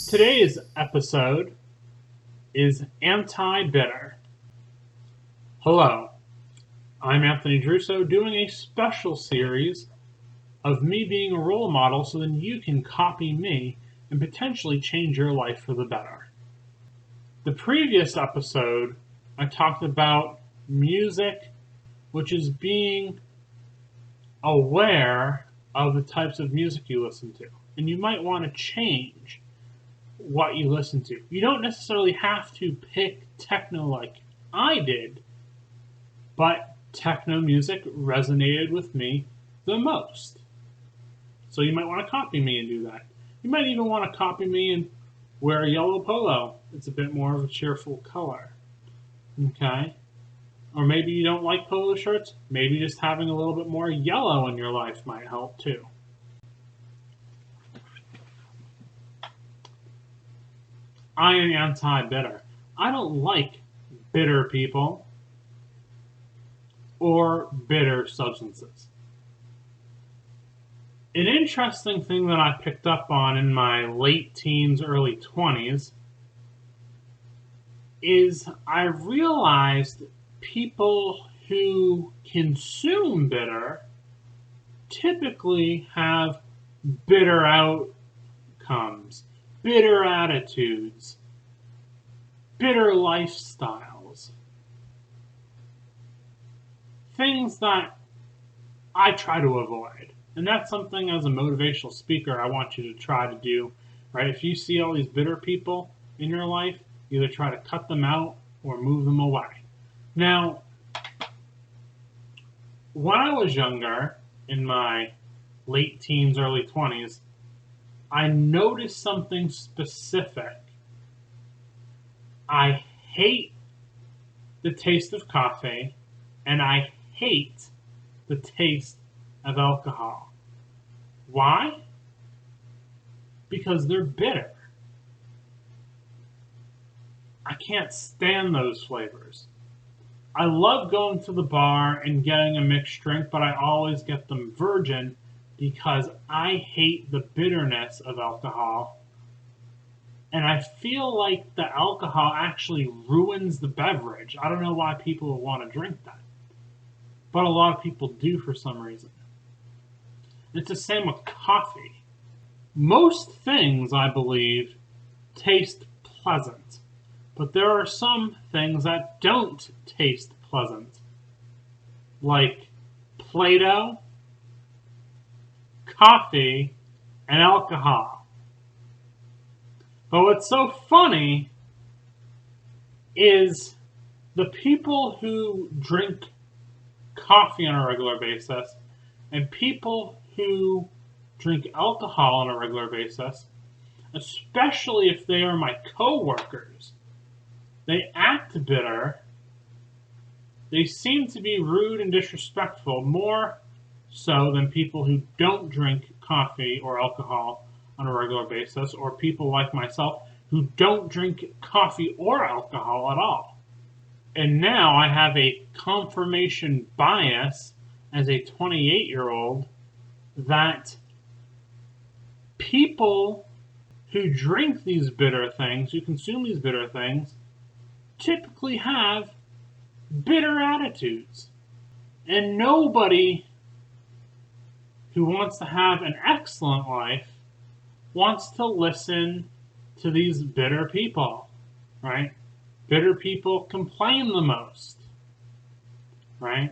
Today's episode is anti-bitter. Hello, I'm Anthony Giarrusso doing a special series of me being a role model so then you can copy me and potentially change your life for the better. The previous episode, I talked about music, which is being aware of the types of music you listen to. And you might want to change what you listen to. You don't necessarily have to pick techno like I did, but techno music resonated with me the most. So you might want to copy me and do that. You might even want to copy me and wear a yellow polo. It's a bit more of a cheerful color. Okay? Or maybe you don't like polo shirts. Maybe just having a little bit more yellow in your life might help too. I am anti-bitter. I don't like bitter people or bitter substances. An interesting thing that I picked up on in my late teens, early 20s is I realized people who consume bitter typically have bitter outcomes, bitter attitudes, bitter lifestyles, things that I try to avoid. And that's something as a motivational speaker I want you to try to do, right? If you see all these bitter people in your life, either try to cut them out or move them away. Now, when I was younger, in my late teens, early 20s, I noticed something specific. I hate the taste of coffee, and I hate the taste of alcohol. Why? Because they're bitter. I can't stand those flavors. I love going to the bar and getting a mixed drink, but I always get them virgin because I hate the bitterness of alcohol. And I feel like the alcohol actually ruins the beverage. I don't know why people would want to drink that. But a lot of people do for some reason. It's the same with coffee. Most things, I believe, taste pleasant. But there are some things that don't taste pleasant. Like Play-Doh, coffee, and alcohol. But what's so funny is the people who drink coffee on a regular basis and people who drink alcohol on a regular basis, especially if they are my coworkers, they act bitter. They seem to be rude and disrespectful, more so than people who don't drink coffee or alcohol on a regular basis, or people like myself who don't drink coffee or alcohol at all. And now I have a confirmation bias as a 28-year-old that people who drink these bitter things, who consume these bitter things, typically have bitter attitudes. And nobody who wants to have an excellent life wants to listen to these bitter people, right? Bitter people complain the most, right?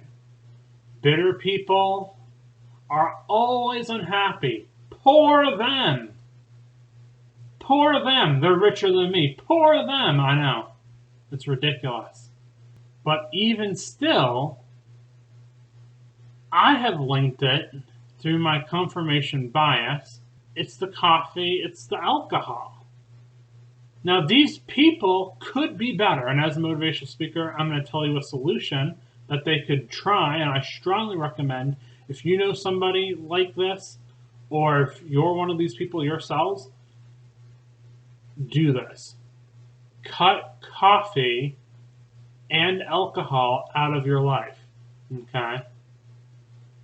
Bitter people are always unhappy. Poor them. Poor them. They're richer than me. Poor them. I know. It's ridiculous. But even still, I have linked it through my confirmation bias. It's the coffee, it's the alcohol. Now, these people could be better, and as a motivational speaker, I'm going to tell you a solution that they could try, and I strongly recommend, if you know somebody like this, or if you're one of these people yourselves, do this. Cut coffee and alcohol out of your life, okay?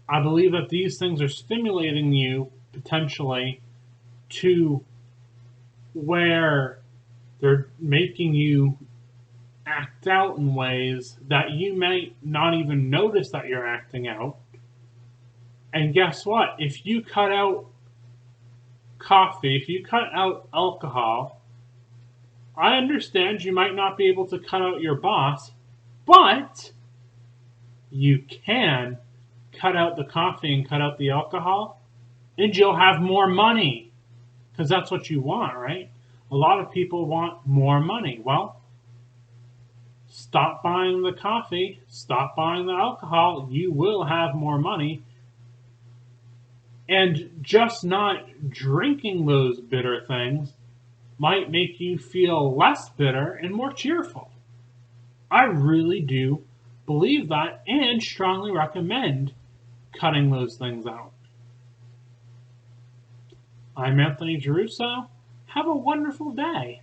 I believe that these things are stimulating you potentially to where they're making you act out in ways that you might not even notice that you're acting out. And guess what? If you cut out coffee, if you cut out alcohol, I understand you might not be able to cut out your boss, but you can cut out the coffee and cut out the alcohol, and you'll have more money. Because that's what you want, right? A lot of people want more money. Well, stop buying the coffee, stop buying the alcohol, you will have more money. And just not drinking those bitter things might make you feel less bitter and more cheerful. I really do believe that and strongly recommend cutting those things out. I'm Anthony Giarrusso. Have a wonderful day.